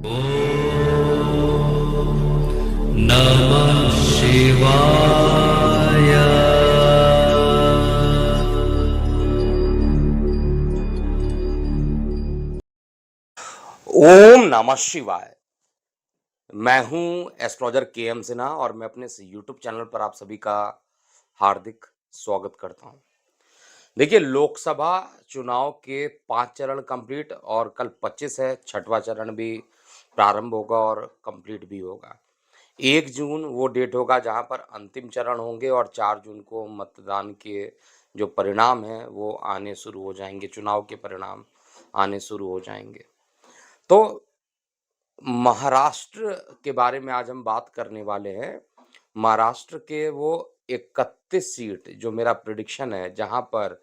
नमः शिवाय। ओम नमः शिवाय। मैं हूं एस्ट्रोलॉजर के एम सिन्हा और मैं अपने इस यूट्यूब चैनल पर आप सभी का हार्दिक स्वागत करता हूं। देखिए, लोकसभा चुनाव के 5 चरण कंप्लीट और कल 25 है, छठवां चरण भी प्रारंभ होगा और कंप्लीट भी होगा। 1 जून वो डेट होगा जहां पर अंतिम चरण होंगे और 4 जून को मतदान के जो परिणाम हैं वो आने शुरू हो जाएंगे, चुनाव के परिणाम आने शुरू हो जाएंगे। तो महाराष्ट्र के बारे में आज हम बात करने वाले हैं। महाराष्ट्र के वो 31 सीट जो मेरा प्रेडिक्शन है, जहां पर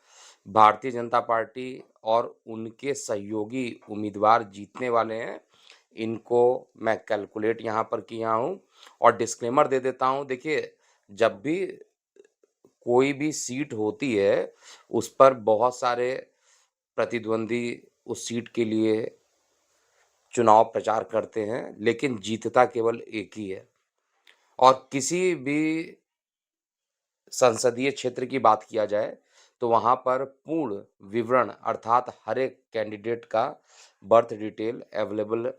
भारतीय जनता पार्टी और उनके सहयोगी उम्मीदवार जीतने वाले हैं, इनको मैं कैलकुलेट यहाँ पर किया हूँ और डिस्क्लेमर दे देता हूँ। देखिए, जब भी कोई भी सीट होती है, उस पर बहुत सारे प्रतिद्वंदी उस सीट के लिए चुनाव प्रचार करते हैं, लेकिन जीतता केवल एक ही है। और किसी भी संसदीय क्षेत्र की बात किया जाए, तो वहाँ पर पूर्ण विवरण अर्थात हर एक कैंडिडेट का बर्थ डिटेल अवेलेबल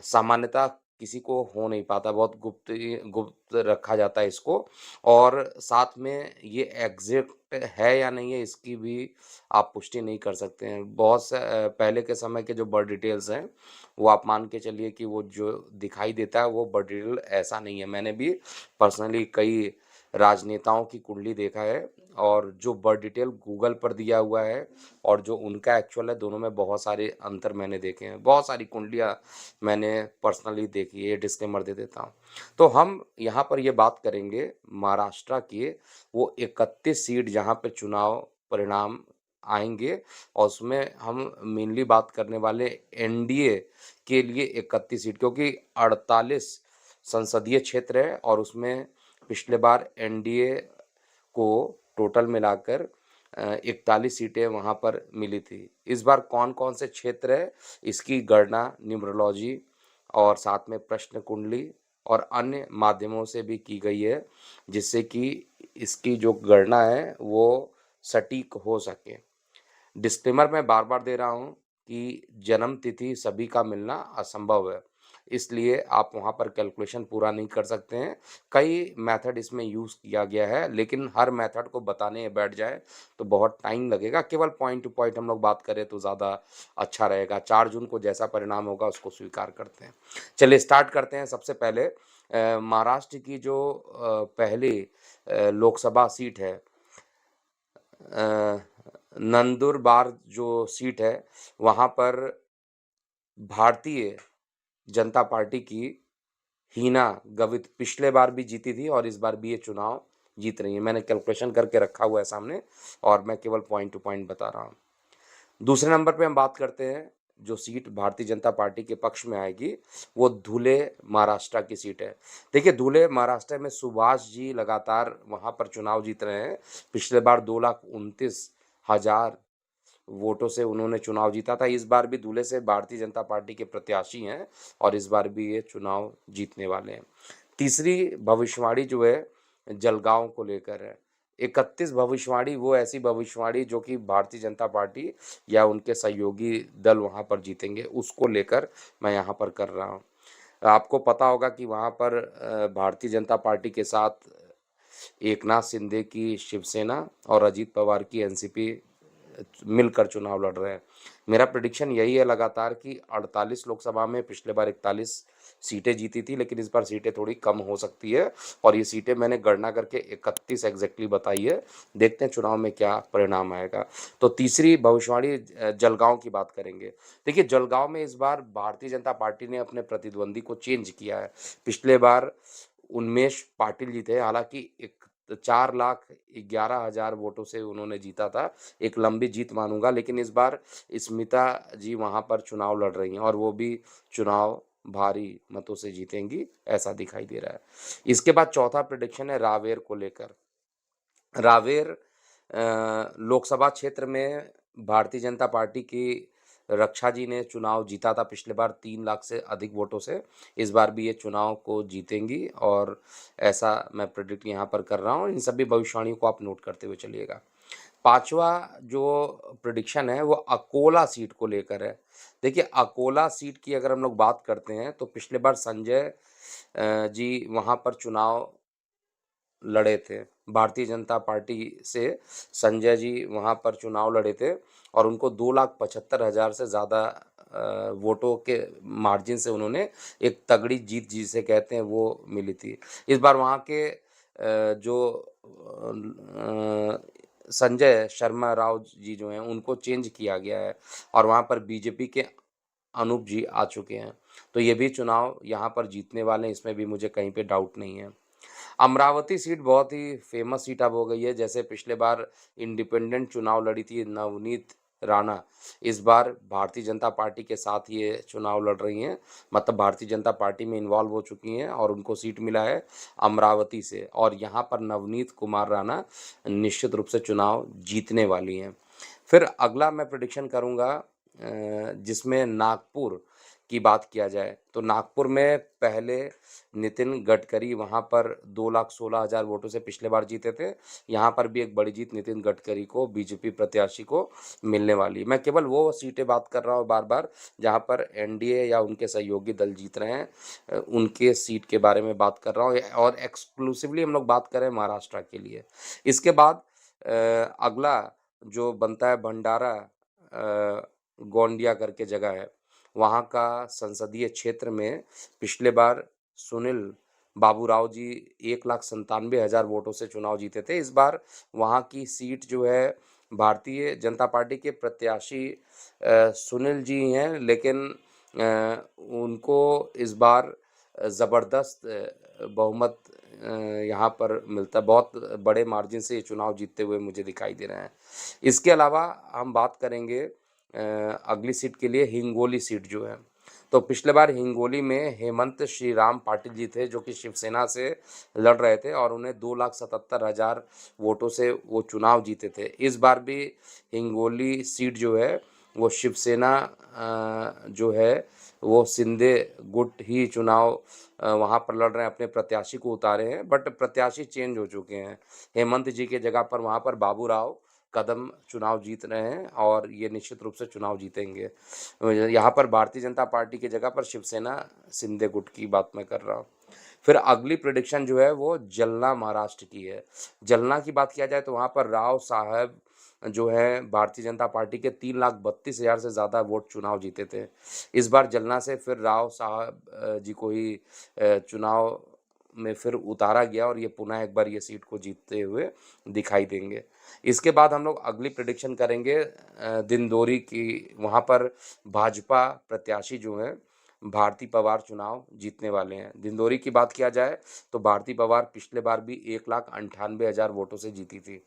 सामान्यतः किसी को हो नहीं पाता, बहुत गुप्त रखा जाता है इसको। और साथ में ये एग्ज़ैक्ट है या नहीं है, इसकी भी आप पुष्टि नहीं कर सकते हैं। बहुत से पहले के समय के जो बर्थ डिटेल्स हैं, वो आप मान के चलिए कि वो जो दिखाई देता है, वो बर्थ डिटेल ऐसा नहीं है। मैंने भी पर्सनली कई राजनेताओं की कुंडली देखा है और जो बर्थ डिटेल गूगल पर दिया हुआ है और जो उनका एक्चुअल है, दोनों में बहुत सारे अंतर मैंने देखे हैं। बहुत सारी कुंडलियाँ मैंने पर्सनली देखी है, ये डिस्क्लेमर दे देता हूँ। तो हम यहाँ पर ये बात करेंगे महाराष्ट्र की वो 31 सीट जहाँ पे चुनाव परिणाम आएंगे और उसमें हम मेनली बात करने वाले एनडीए के लिए 31 सीट, क्योंकि 48 संसदीय क्षेत्र है और उसमें पिछले बार एनडीए को टोटल मिलाकर 41 सीटें वहाँ पर मिली थी। इस बार कौन-कौन से क्षेत्र है, इसकी गणना न्यूमरोलॉजी और साथ में प्रश्न कुंडली और अन्य माध्यमों से भी की गई है, जिससे कि इसकी जो गणना है, वो सटीक हो सके। डिस्क्लेमर मैं बार-बार दे रहा हूँ कि जन्म तिथि सभी का मिलना असंभव है, इसलिए आप वहाँ पर कैलकुलेशन पूरा नहीं कर सकते हैं। कई मेथड इसमें यूज़ किया गया है, लेकिन हर मेथड को बताने बैठ जाएँ तो बहुत टाइम लगेगा। केवल पॉइंट टू पॉइंट हम लोग बात करें तो ज़्यादा अच्छा रहेगा। 4 जून को जैसा परिणाम होगा उसको स्वीकार करते हैं। चलिए स्टार्ट करते हैं। सबसे पहले महाराष्ट्र की जो पहली लोकसभा सीट है, अ, नंदुरबार जो सीट है, वहाँ पर भारतीय जनता पार्टी की हीना गवित पिछले बार भी जीती थी और इस बार भी ये चुनाव जीत रही हैं। मैंने कैलकुलेशन करके रखा हुआ है सामने और मैं केवल पॉइंट टू पॉइंट बता रहा हूँ। दूसरे नंबर पे हम बात करते हैं, जो सीट भारतीय जनता पार्टी के पक्ष में आएगी, वो धुले महाराष्ट्र की सीट है। देखिए, धुले महाराष्ट्र में सुभाष जी लगातार वहाँ पर चुनाव जीत रहे हैं। पिछले बार 2,29,000 वोटों से उन्होंने चुनाव जीता था। इस बार भी धुले से भारतीय जनता पार्टी के प्रत्याशी हैं और इस बार भी ये चुनाव जीतने वाले हैं। तीसरी भविष्यवाणी जो है, जलगांव को लेकर है। 31 भविष्यवाणी वो ऐसी भविष्यवाणी जो कि भारतीय जनता पार्टी या उनके सहयोगी दल वहाँ पर जीतेंगे, उसको लेकर मैं यहाँ पर कर रहा हूँ। आपको पता होगा कि वहाँ पर भारतीय जनता पार्टी के साथ एकनाथ शिंदे की शिवसेना और अजीत पवार की एनसीपी मिलकर चुनाव लड़ रहे हैं। मेरा प्रेडिक्शन यही है लगातार कि 48 लोकसभा में पिछले बार 41 सीटें जीती थी, लेकिन इस बार सीटें थोड़ी कम हो सकती है और ये सीटें मैंने गणना करके 31 एग्जैक्टली बताई है। देखते हैं चुनाव में क्या परिणाम आएगा। तो तीसरी भविष्यवाणी जलगांव की बात करेंगे। देखिए, जलगांव में इस बार भारतीय जनता पार्टी ने अपने प्रतिद्वंदी को चेंज किया है। पिछले बार उन्मेष पाटिल जीते, हालांकि 4,11,000 वोटों से उन्होंने जीता था। एक लंबी जीत मानूंगा, लेकिन इस बार स्मिता जी वहां पर चुनाव लड़ रही हैं और वो भी चुनाव भारी मतों से जीतेंगी, ऐसा दिखाई दे रहा है। इसके बाद चौथा प्रेडिक्शन है रावेर को लेकर। रावेर लोकसभा क्षेत्र में भारतीय जनता पार्टी की रक्षा जी ने चुनाव जीता था पिछले बार 3 लाख से अधिक वोटों से। इस बार भी ये चुनाव को जीतेंगी और ऐसा मैं प्रेडिक्ट यहाँ पर कर रहा हूँ। इन सभी भविष्यवाणियों को आप नोट करते हुए चलिएगा। 5वां जो प्रेडिक्शन है वो अकोला सीट को लेकर है। देखिए अकोला सीट की अगर हम लोग बात करते हैं तो पिछले बार संजय जी वहाँ पर चुनाव लड़े थे। भारतीय जनता पार्टी से संजय जी वहाँ पर चुनाव लड़े थे और उनको 2,75,000 से ज़्यादा वोटों के मार्जिन से उन्होंने एक तगड़ी जीत जिसे कहते हैं वो मिली थी। इस बार वहाँ के जो संजय शर्मा राव जी जो हैं उनको चेंज किया गया है और वहाँ पर बीजेपी के अनूप जी आ चुके हैं। तो ये भी चुनाव यहाँ पर जीतने वाले हैं, इसमें भी मुझे कहीं पे डाउट नहीं है। अमरावती सीट बहुत ही फेमस सीट अब हो गई है। जैसे पिछले बार इंडिपेंडेंट चुनाव लड़ी थी नवनीत राणा, इस बार भारतीय जनता पार्टी के साथ ये चुनाव लड़ रही हैं। मतलब भारतीय जनता पार्टी में इन्वॉल्व हो चुकी हैं और उनको सीट मिला है अमरावती से और यहाँ पर नवनीत कुमार राणा निश्चित रूप से चुनाव जीतने वाली हैं। फिर अगला मैं प्रेडिक्शन करूँगा जिसमें नागपुर की बात किया जाए, तो नागपुर में पहले नितिन गडकरी वहाँ पर 2,16,000 वोटों से पिछले बार जीते थे। यहाँ पर भी एक बड़ी जीत नितिन गडकरी को बीजेपी प्रत्याशी को मिलने वाली है। मैं केवल वो सीटें बात कर रहा हूँ बार-बार जहाँ पर एनडीए या उनके सहयोगी दल जीत रहे हैं उनके सीट के बारे में बात कर रहा हूँ और एक्सक्लूसिवली हम लोग बात करें महाराष्ट्र के लिए। इसके बाद अगला जो बनता है भंडारा गोंदिया करके जगह है, वहाँ का संसदीय क्षेत्र में पिछले बार सुनील बाबूराव जी 1,97,000 वोटों से चुनाव जीते थे। इस बार वहाँ की सीट जो है भारतीय जनता पार्टी के प्रत्याशी सुनील जी हैं, लेकिन उनको इस बार ज़बरदस्त बहुमत यहाँ पर मिलता है। बहुत बड़े मार्जिन से ये चुनाव जीतते हुए मुझे दिखाई दे रहे हैं। इसके अलावा हम बात करेंगे अगली सीट के लिए हिंगोली सीट जो है। तो पिछले बार हिंगोली में हेमंत श्रीराम पाटिल जी थे जो कि शिवसेना से लड़ रहे थे और उन्हें 2,77,000 वोटों से वो चुनाव जीते थे। इस बार भी हिंगोली सीट जो है वो शिवसेना जो है वो शिंदे गुट ही चुनाव वहाँ पर लड़ रहे हैं, अपने प्रत्याशी को उतारे हैं, बट प्रत्याशी चेंज हो चुके हैं। हेमंत जी के जगह पर वहाँ पर बाबूराव कदम चुनाव जीत रहे हैं और ये निश्चित रूप से चुनाव जीतेंगे। यहाँ पर भारतीय जनता पार्टी की जगह पर शिवसेना शिंदे गुट की बात मैं कर रहा हूँ। फिर अगली प्रेडिक्शन जो है वो जलना महाराष्ट्र की है। जलना की बात किया जाए तो वहाँ पर राव साहब जो है भारतीय जनता पार्टी के 3,32,000 से ज़्यादा वोट चुनाव जीते थे। इस बार जलना से फिर राव साहब जी को ही चुनाव में फिर उतारा गया और ये पुनः एक बार ये सीट को जीतते हुए दिखाई देंगे। इसके बाद हम लोग अगली प्रेडिक्शन करेंगे दिंदोरी की। वहाँ पर भाजपा प्रत्याशी जो हैं भारती पवार चुनाव जीतने वाले हैं। दिंदोरी की बात किया जाए तो भारती पवार पिछले बार भी 1,98,000 वोटों से जीती थी।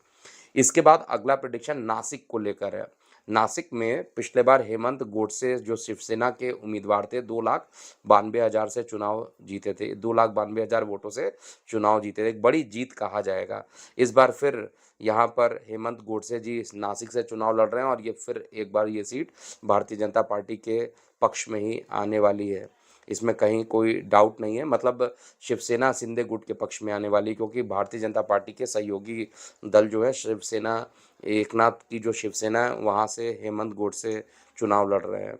इसके बाद अगला प्रेडिक्शन नासिक को लेकर है। नासिक में पिछले बार हेमंत गोडसे जो शिवसेना के उम्मीदवार थे 2,92,000 से चुनाव जीते थे। 2,92,000 वोटों से चुनाव जीते थे। एक बड़ी जीत कहा जाएगा। इस बार फिर यहाँ पर हेमंत गोडसे जी नासिक से चुनाव लड़ रहे हैं और ये फिर एक बार ये सीट भारतीय जनता पार्टी के पक्ष में ही आने वाली है। इसमें कहीं कोई डाउट नहीं है, मतलब शिवसेना शिंदे गुट के पक्ष में आने वाली, क्योंकि भारतीय जनता पार्टी के सहयोगी दल जो है शिवसेना एकनाथ की जो शिवसेना है वहाँ से हेमंत गोडसे चुनाव लड़ रहे हैं।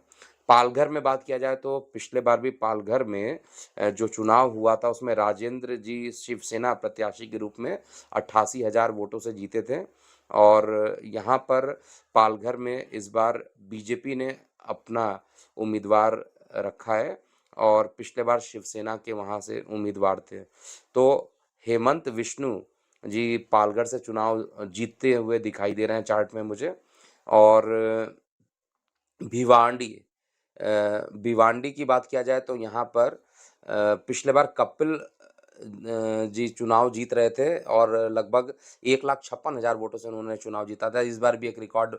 पालघर में बात किया जाए तो पिछले बार भी पालघर में जो चुनाव हुआ था उसमें राजेंद्र जी शिवसेना प्रत्याशी के रूप में 88,000 वोटों से जीते थे और यहाँ पर पालघर में इस बार बीजेपी ने अपना उम्मीदवार रखा है और पिछले बार शिवसेना के वहाँ से उम्मीदवार थे। तो हेमंत विष्णु जी पालघर से चुनाव जीतते हुए दिखाई दे रहे हैं चार्ट में मुझे। और भिवांडी भिवांडी की बात किया जाए तो यहाँ पर पिछले बार कपिल जी चुनाव जीत रहे थे और लगभग 1,56,000 वोटों से उन्होंने चुनाव जीता था। इस बार भी एक रिकॉर्ड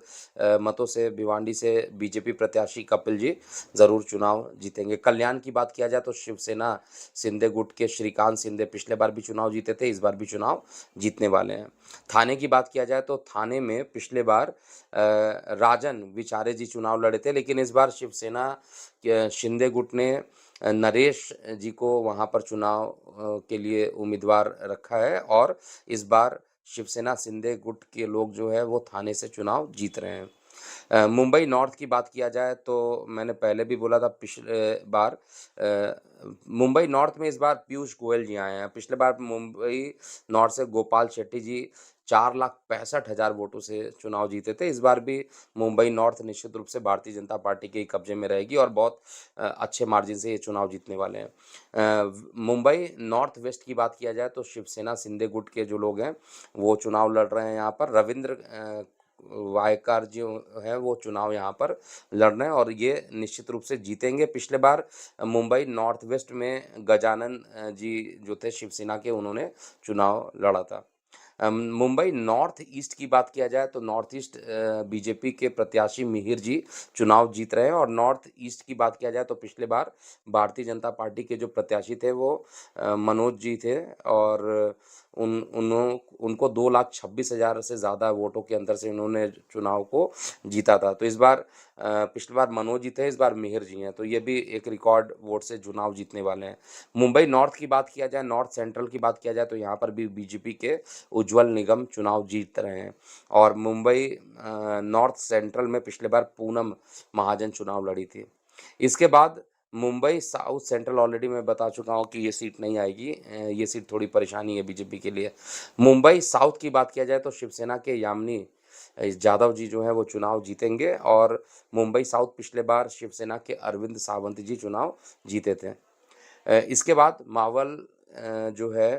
मतों से भिवांडी से बीजेपी प्रत्याशी कपिल जी ज़रूर चुनाव जीतेंगे। कल्याण की बात किया जाए तो शिवसेना शिंदे गुट के श्रीकांत शिंदे पिछले बार भी चुनाव जीते थे, इस बार भी चुनाव जीतने वाले हैं। थाने की बात किया जाए तो थाने में पिछले बार राजन विचारे जी चुनाव लड़े थे, लेकिन इस बार शिवसेना के शिंदे गुट ने नरेश जी को वहाँ पर चुनाव के लिए उम्मीदवार रखा है और इस बार शिवसेना शिंदे गुट के लोग जो है वो थाने से चुनाव जीत रहे हैं। मुंबई नॉर्थ की बात किया जाए तो मैंने पहले भी बोला था पिछले बार मुंबई नॉर्थ में इस बार पीयूष गोयल जी आए हैं। पिछले बार मुंबई नॉर्थ से गोपाल शेट्टी जी 4,65,000 वोटों से चुनाव जीते थे। इस बार भी मुंबई नॉर्थ निश्चित रूप से भारतीय जनता पार्टी के ही कब्जे में रहेगी और बहुत अच्छे मार्जिन से ये चुनाव जीतने वाले हैं। मुंबई नॉर्थ वेस्ट की बात किया जाए तो शिवसेना शिंदे गुट के जो लोग हैं वो चुनाव लड़ रहे हैं। यहाँ पर रविंद्र वायकार जो हैं वो चुनाव यहाँ पर लड़ रहे हैं और ये निश्चित रूप से जीतेंगे। पिछले बार मुंबई नॉर्थ वेस्ट में गजानन जी जो थे शिवसेना के, उन्होंने चुनाव लड़ा था। मुंबई नॉर्थ ईस्ट की बात किया जाए तो नॉर्थ ईस्ट बीजेपी के प्रत्याशी मिहिर जी चुनाव जीत रहे हैं और नॉर्थ ईस्ट की बात किया जाए तो पिछले बार भारतीय जनता पार्टी के जो प्रत्याशी थे वो मनोज जी थे और उनको 2,26,000 से ज़्यादा वोटों के अंतर से इन्होंने चुनाव को जीता था। तो इस बार पिछली बार मनोज जी थे, इस बार मिहिर जी हैं, तो ये भी एक रिकॉर्ड वोट से चुनाव जीतने वाले हैं। मुंबई नॉर्थ की बात किया जाए, नॉर्थ सेंट्रल की बात किया जाए तो यहाँ पर भी बीजेपी के उज्ज्वल निगम चुनाव जीत रहे हैं और मुंबई नॉर्थ सेंट्रल में पिछले बार पूनम महाजन चुनाव लड़ी थी। इसके बाद मुंबई साउथ सेंट्रल ऑलरेडी मैं बता चुका हूँ कि ये सीट नहीं आएगी, ये सीट थोड़ी परेशानी है बीजेपी के लिए। मुंबई साउथ की बात किया जाए तो शिवसेना के यामिनी यादव जी जो हैं वो चुनाव जीतेंगे और मुंबई साउथ पिछले बार शिवसेना के अरविंद सावंत जी चुनाव जीते थे। इसके बाद मावल जो है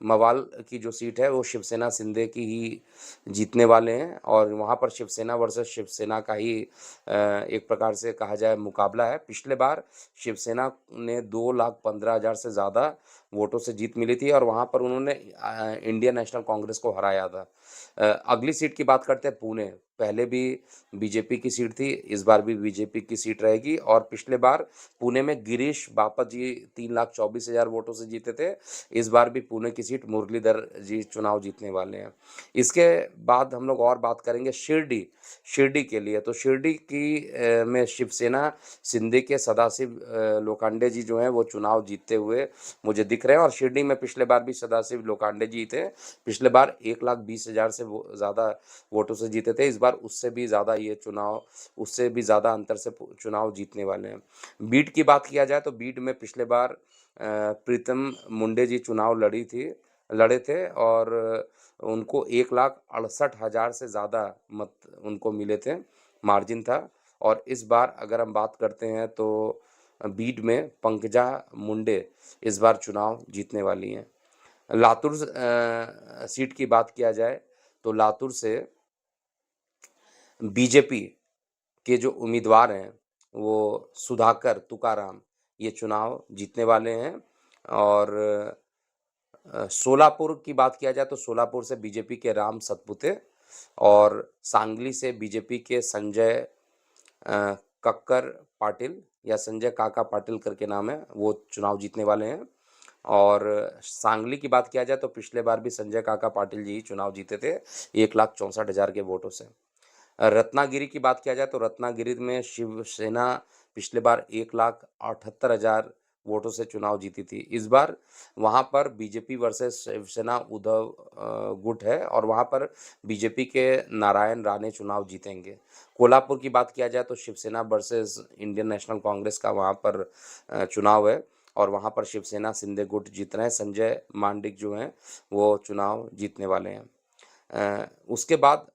मवाल की जो सीट है वो शिवसेना शिंदे की ही जीतने वाले हैं और वहाँ पर शिवसेना वर्सेस शिवसेना का ही एक प्रकार से कहा जाए मुकाबला है। पिछले बार शिवसेना ने 2,15,000 से ज़्यादा वोटों से जीत मिली थी और वहाँ पर उन्होंने इंडियन नेशनल कांग्रेस को हराया था। अगली सीट की बात करते हैं पुणे। पहले भी बीजेपी की सीट थी, इस बार भी बीजेपी की सीट रहेगी और पिछले बार पुणे में गिरीश बापट जी 3,24,000 वोटों से जीते थे। इस बार भी पुणे की सीट मुरलीधर जी चुनाव जीतने वाले हैं। इसके बाद हम लोग और बात करेंगे शिरडी के लिए। तो शिरडी की में शिवसेना शिंदे के सदाशिव लोखंडे जी जो हैं वो चुनाव जीतते हुए मुझे दिख रहे हैं और शिरडी में पिछले बार भी सदाशिव लोखंडे जी थे। पिछले बार 1,20,000 से ज़्यादा वोटों से जीते थे। इस बार उससे भी ज़्यादा ये चुनाव उससे भी ज़्यादा अंतर से चुनाव जीतने वाले हैं। बीड की बात किया जाए तो बीड में पिछले बार प्रीतम मुंडे जी चुनाव लड़े थे और उनको 1,68,000 से ज़्यादा मत उनको मिले थे, मार्जिन था। और इस बार अगर हम बात करते हैं तो बीड में पंकजा मुंडे इस बार चुनाव जीतने वाली हैं। लातूर सीट की बात किया जाए तो लातूर से बीजेपी के जो उम्मीदवार हैं वो सुधाकर तुकाराम ये चुनाव जीतने वाले हैं और सोलापुर की बात किया जाए तो सोलापुर से बीजेपी के राम सतपुते और सांगली से बीजेपी के संजय कक्कर पाटिल या संजय काका पाटिल करके नाम है, वो चुनाव जीतने वाले हैं। और सांगली की बात किया जाए तो पिछले बार भी संजय काका पाटिल जी चुनाव जीते थे 1,64,000 के वोटों से। रत्नागिरी की बात किया जाए तो रत्नागिरी में शिवसेना पिछले बार 1,78,000 वोटों से चुनाव जीती थी। इस बार वहाँ पर बीजेपी वर्सेस शिवसेना उद्धव गुट है और वहाँ पर बीजेपी के नारायण राणे चुनाव जीतेंगे। कोल्हापुर की बात किया जाए तो Shiv Sena versus Indian National Congress का वहाँ पर चुनाव है और वहाँ पर शिवसेना शिंदे गुट जीत रहे हैं। संजय मांडिक जो हैं वो चुनाव जीतने वाले हैं। उसके बाद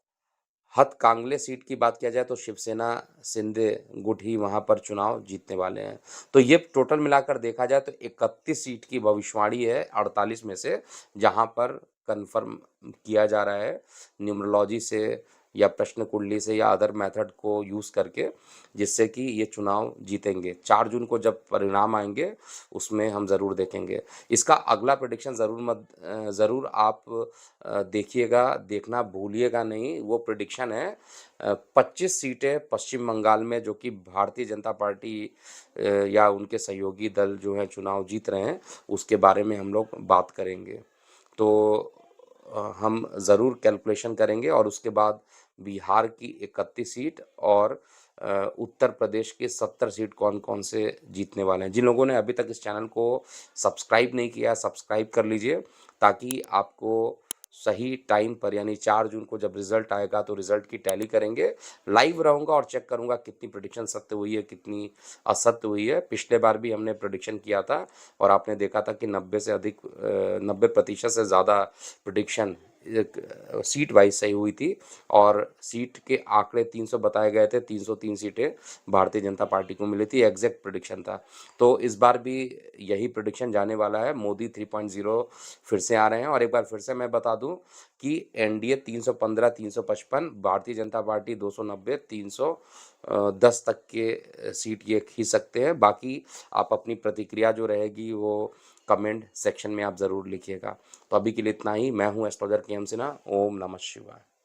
हथकांगले सीट की बात किया जाए तो शिवसेना शिंदे गुट ही वहाँ पर चुनाव जीतने वाले हैं। तो ये टोटल मिलाकर देखा जाए तो 31 सीट की भविष्यवाणी है 48 में से, जहाँ पर कन्फर्म किया जा रहा है न्यूमरोलॉजी से या प्रश्न कुंडली से या अदर मेथड को यूज़ करके, जिससे कि ये चुनाव जीतेंगे। 4 जून को जब परिणाम आएँगे, उसमें हम ज़रूर देखेंगे। इसका अगला प्रेडिक्शन ज़रूर आप देखिएगा, देखना भूलिएगा नहीं। वो प्रेडिक्शन है 25 सीटें पश्चिम बंगाल में, जो कि भारतीय जनता पार्टी या उनके सहयोगी दल जो हैं चुनाव जीत रहे हैं, उसके बारे में हम लोग बात करेंगे। तो हम ज़रूर कैलकुलेशन करेंगे और उसके बाद बिहार की 31 सीट और उत्तर प्रदेश की 70 सीट कौन-कौन से जीतने वाले हैं। जिन लोगों ने अभी तक इस चैनल को सब्सक्राइब नहीं किया, सब्सक्राइब कर लीजिए, ताकि आपको सही टाइम पर, यानी 4 जून को जब रिज़ल्ट आएगा तो रिज़ल्ट की टैली करेंगे। लाइव रहूँगा और चेक करूँगा कितनी प्रेडिक्शन सत्य हुई है, कितनी असत्य हुई है। पिछले बार भी हमने प्रेडिक्शन किया था और आपने देखा था कि 90% से ज़्यादा प्रेडिक्शन एक सीट वाइज़ सही हुई थी और सीट के आंकड़े 300 बताए गए थे, 303 सीटें भारतीय जनता पार्टी को मिली थी, एग्ज़ैक्ट प्रेडिक्शन था। तो इस बार भी यही प्रेडिक्शन जाने वाला है, मोदी 3.0 फिर से आ रहे हैं। और एक बार फिर से मैं बता दूँ कि एनडीए 315, 355, भारतीय जनता पार्टी 290, 310 तक के सीट ये खींच सकते हैं। बाकी आप अपनी प्रतिक्रिया जो रहेगी वो कमेंट सेक्शन में आप ज़रूर लिखिएगा। तो अभी के लिए इतना ही। मैं हूँ एस्ट्रोलजर के एम सिन्हा। ओम नमः शिवाय।